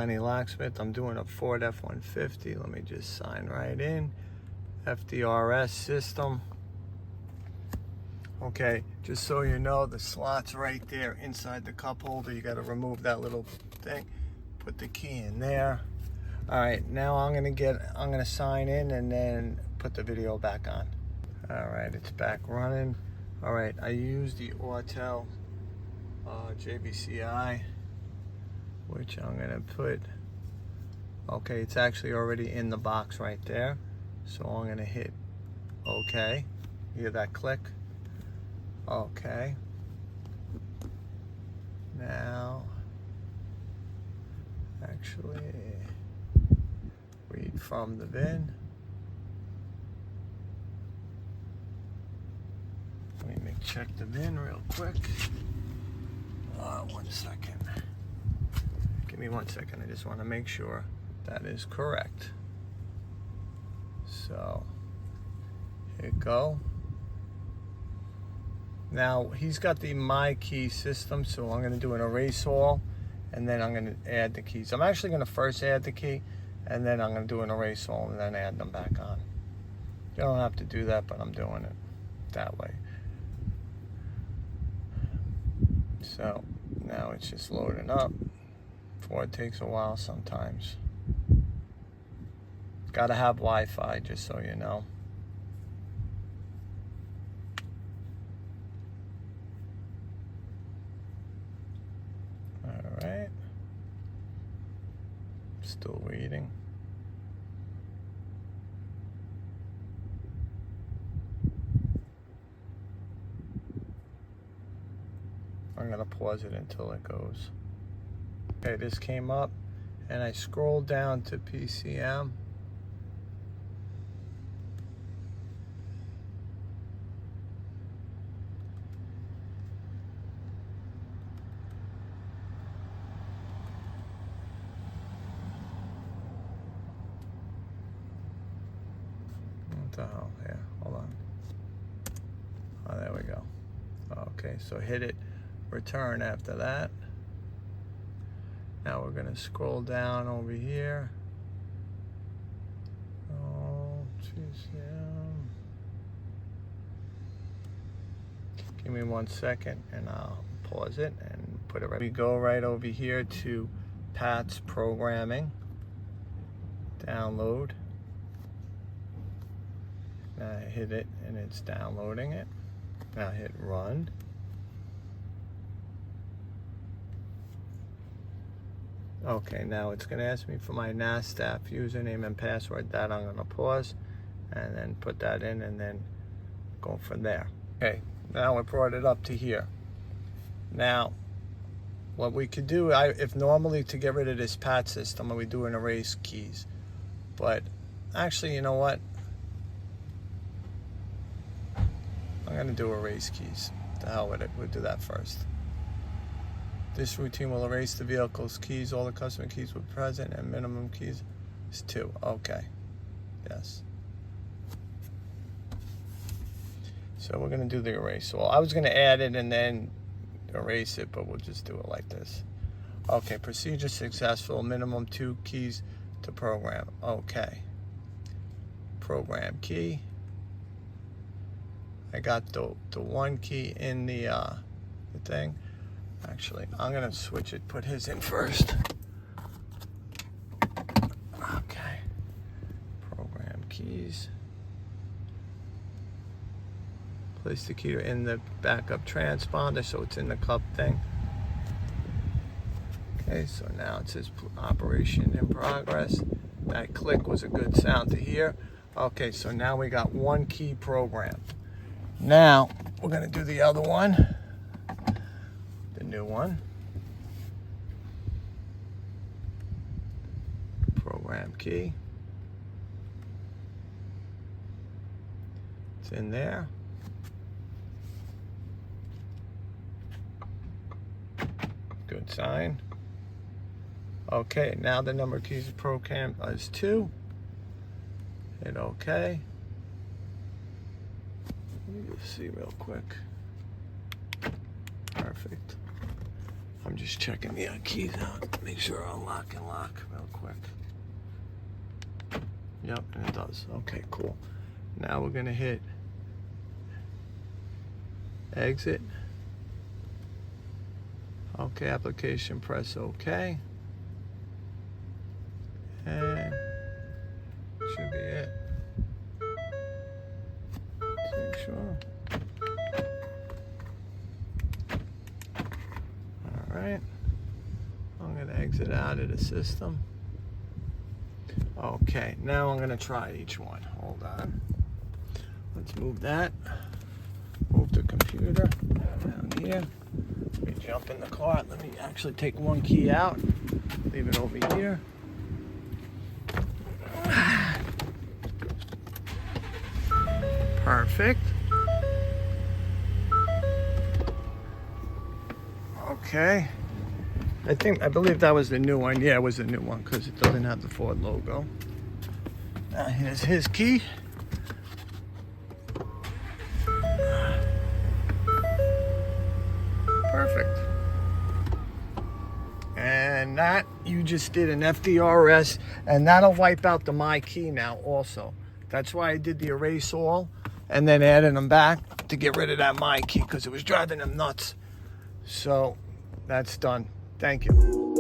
Lenny Locksmith. I'm doing a Ford F-150. Let me just sign right in. FDRS system. Okay, just so you know, the slot's right there inside the cup holder. You got to remove that little thing. Put the key in there. All right, now I'm gonna sign in and then put the video back on. All right, it's back running. All right, I used the Autel JBCI, which I'm gonna put. Okay, it's actually already in the box right there. So I'm gonna hit OK. You hear that click? Okay. Now, actually, read from the VIN. Let me check the VIN real quick. 1 second. Give me 1 second. I just want to make sure that is correct. So, hit go. Now, he's got the My Key system, so I'm going to do an erase all, and then I'm going to add the keys. I'm actually going to first add the key, and then I'm going to do an erase all, and then add them back on. You don't have to do that, but I'm doing it that way. So, now it's just loading up. Ford takes a while sometimes. Got to have Wi-Fi, just so you know. All right. Still waiting. I'm gonna pause it until it goes. Okay, this came up, and I scrolled down to PCM. What the hell? Here, hold on. Oh, there we go. Okay, so hit it, return after that. Now we're gonna scroll down over here. Oh, geez, yeah. Give me 1 second and I'll pause it and put it right. We go right over here to Pat's programming. Download. Now I hit it and it's downloading it. Now hit run. Okay, now it's going to ask me for my NASDAQ username and password. That I'm going to pause and then put that in and then go from there. Okay, now I brought it up to here. Now, what we could do, if normally to get rid of this PAT system, we do an erase keys. But actually, you know what? I'm going to do erase keys. The hell with it. We'll do that first. This routine will erase the vehicle's keys. All the customer keys were present and minimum keys is 2. Okay. Yes. So we're going to do the erase. Well, I was going to add it and then erase it, but we'll just do it like this. Okay. Procedure successful. Minimum 2 keys to program. Okay. Program key. I got the 1 key in the thing. Actually, I'm gonna switch it, put his in first. Okay. Program keys. Place the key in the backup transponder so it's in the cup thing. Okay, so now it says operation in progress. That click was a good sound to hear. Okay, so now we got 1 key program. Now, we're gonna do the other one. New one. Program key. It's in there. Good sign. Okay, now the number of keys of program is 2. Hit OK. Let me just see real quick. Perfect. I'm just checking the keys out. Make sure I'll lock and lock real quick. Yep, and it does. Okay, cool. Now we're gonna hit exit. Okay, application, press OK. And should be it. Let's make sure. All right. I'm gonna exit out of the system. Okay, now I'm gonna try each one. Hold on. Let's move that. Move the computer down here. Let me jump in the car. Let me actually take one key out. Leave it over here. Perfect. Okay. I believe that was the new one. Yeah, it was the new one because it doesn't have the Ford logo. Now here's his key. Perfect. And that, you just did an FDRS, and that'll wipe out the My Key now also. That's why I did the erase all and then added them back to get rid of that My Key because it was driving them nuts. So that's done. Thank you.